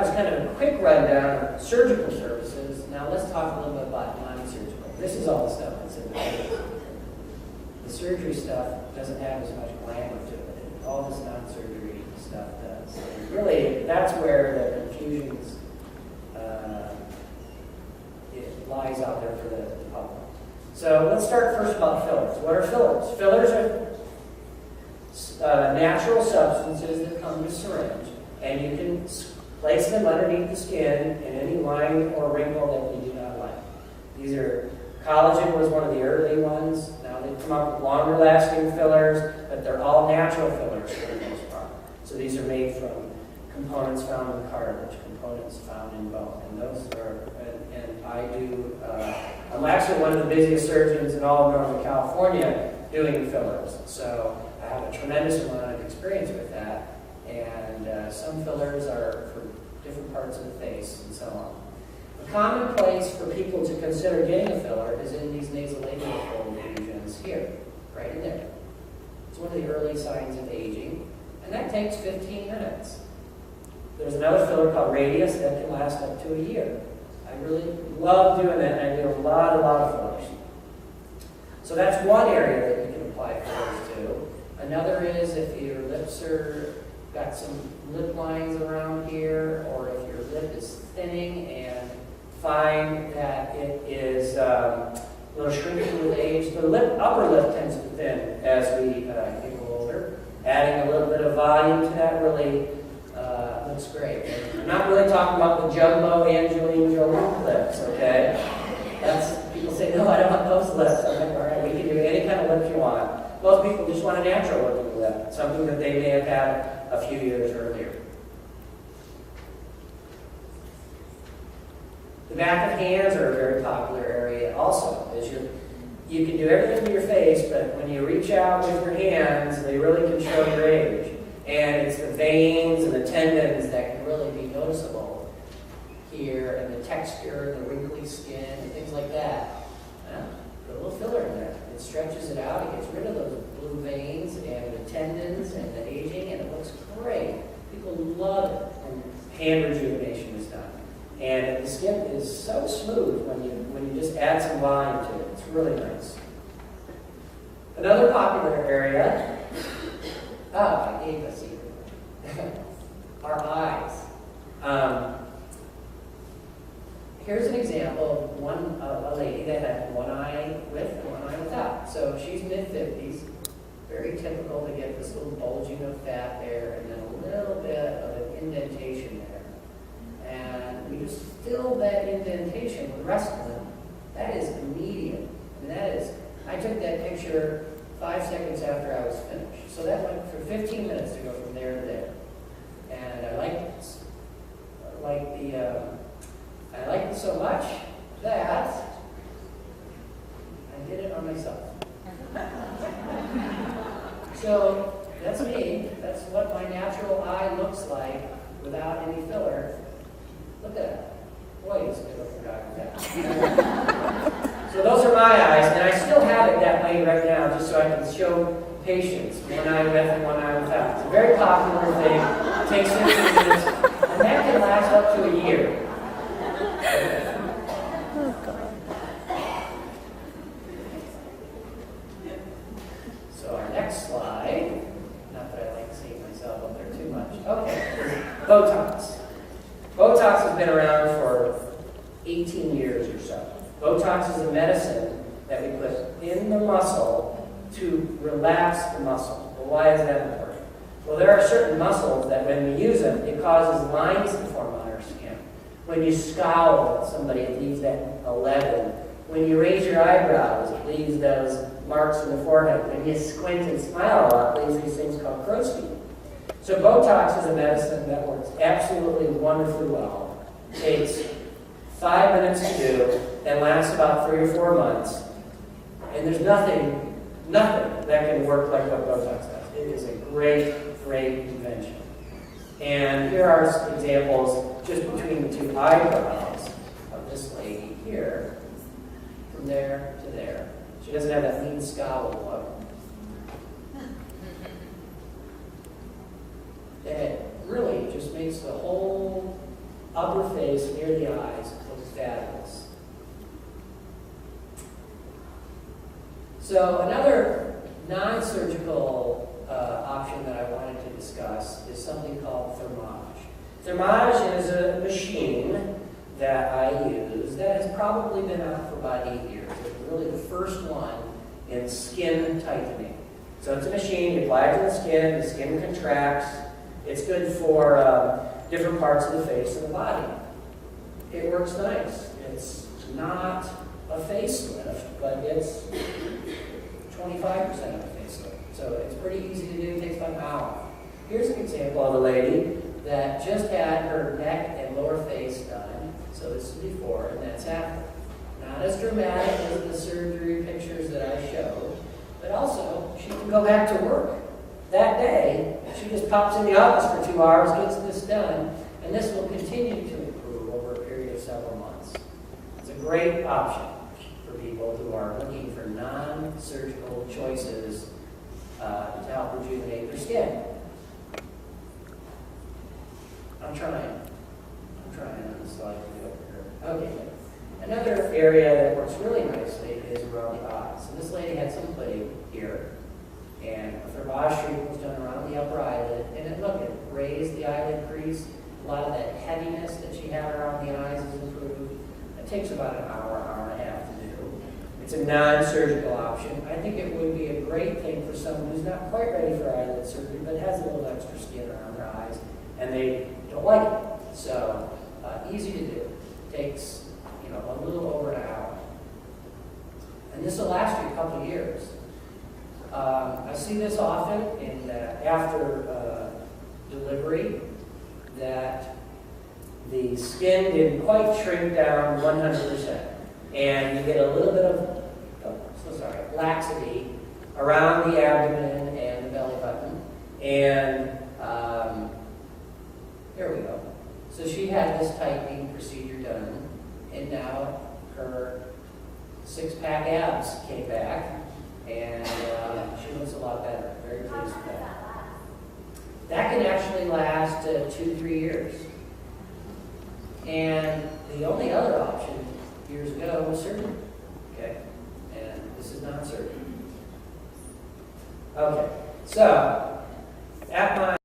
was kind of a quick rundown of surgical services. Now let's talk a little bit about non-surgical. This is all the stuff that's in the face. The surgery stuff doesn't have as much glamour to it. All this non-surgery stuff does. And really, that's where the confusions it lies out there for the public. So let's start first about fillers. What are fillers? Fillers are natural substances that come in a syringe, and you can place them underneath the skin in any line or wrinkle that you do not like. These are, collagen was one of the early ones. Now they've come up with longer lasting fillers, but they're all natural fillers for the most part. So these are made from components found in cartilage, components found in bone, and those are, and I do, I'm actually one of the busiest surgeons in all of Northern California doing fillers. So I have a tremendous amount of experience with that. And some fillers are for different parts of the face and so on. A common place for people to consider getting a filler is in these nasolabial fold lesions here, right in there. It's one of the early signs of aging, and that takes 15 minutes. There's another filler called Radiesse that can last up to a year. I really love doing that, and I do a lot of fillers. So that's one area that you can apply fillers to. Another is if your lips are got some lip lines around here, or if your lip is thinning and find that it is a little shrinking with age. The upper lip tends to thin as we get older. Adding a little bit of volume to that really looks great. I'm not really talking about the jumbo Angelina Jolie lips, okay? People say, no, I don't want those lips. I'm like, all right, we can do any kind of lip you want. Most people just want a natural looking lip, something that they may have had a few years earlier. The back of hands are a very popular area also. You can do everything to your face, but when you reach out with your hands, they really can show your age. And it's the veins and the tendons that can really be noticeable here, and the texture, and the wrinkly skin, and things like that. Put a little filler in there. It stretches it out. It gets rid of those blue veins and the tendons and the aging, and it looks great. People love it when hand rejuvenation is done. And the skin is so smooth when you just add some volume to it. It's really nice. Another popular area, I gave a secret, our eyes. Here's an example of a lady that had one eye with and one eye without. So she's mid-50s, very typical to get this little bulging of fat there and then a little bit of an indentation there. And we just fill that indentation with Restylane. That is immediate. I took that picture 5 seconds after I was finished. So that went for 15 minutes to go from there to there. And I liked it so much that I did it on myself. So that's me. That's what my natural eye looks like without any filler. Look at that. Boy, it's a good looking guy with that. So those are my eyes, and I still have it that way right now just so I can show patients one eye with and one eye without. It's a very popular thing. It takes 15 minutes, and that can last up to a year. So our next slide, not that I like seeing myself up there too much. Okay, Botox. Botox has been around for 18 years or so. Botox is a medicine that we put in the muscle to relax the muscle. Well, why is that important? Well, there are certain muscles that when we use them, it causes lines to form on our skin. When you scowl at somebody, it leaves that 11. When you raise your eyebrows, it leaves those marks in the forehead. When you squint and smile a lot, it leaves these things called crow's feet. So Botox is a medicine that works absolutely wonderfully well. It takes 5 minutes to do and lasts about 3 or 4 months. And there's nothing that can work like what Botox does. It is a great invention. And here are some examples just between the two eyebrows of this lady here, from there to there. She doesn't have that mean scowl look. And it really just makes the whole upper face near the eyes looks fabulous. So another non-surgical option that I wanted to discuss is something called thermage. Thermage is a machine that I use that has probably been out for about 8 years. It's really the first one in skin tightening. So it's a machine, you apply it to the skin contracts. It's good for different parts of the face and the body. It works nice. It's not a facelift, but it's 25% of a facelift. So it's pretty easy to do, it takes about an hour. Here's an example of a lady that just had her neck and lower face done. So this is before and that's after. Not as dramatic as the surgery pictures that I showed, but also she can go back to work. That day, she just pops in the office for 2 hours, gets this done, and this will continue to improve over a period of several months. It's a great option for people who are looking for non-surgical choices to help rejuvenate their skin. I'm trying on the slide to do over here. Okay. Another area that works really nicely is around the eyes. So this lady had some pudding here, and a thermage treatment was done around the upper eyelid, and it raised the eyelid crease. A lot of that heaviness that she had around the eyes is improved. It takes about an hour, hour and a half to do. It's a non-surgical option. I think it would be a great thing for someone who's not quite ready for eyelid surgery, but has a little extra skin around their eyes, and they don't like it. So, easy to do. Takes a little over an hour. And this will last you a couple of years. I see this often in after delivery, that the skin didn't quite shrink down 100%. And you get a little bit of, laxity around the abdomen and the belly button. And here we go. So she had this tightening procedure done, and now her six-pack abs came back, and she looks a lot better. Very pleased with that. That can actually last 2-3 years. And the only other option years ago was surgery. Okay, and this is not surgery. Okay, so at my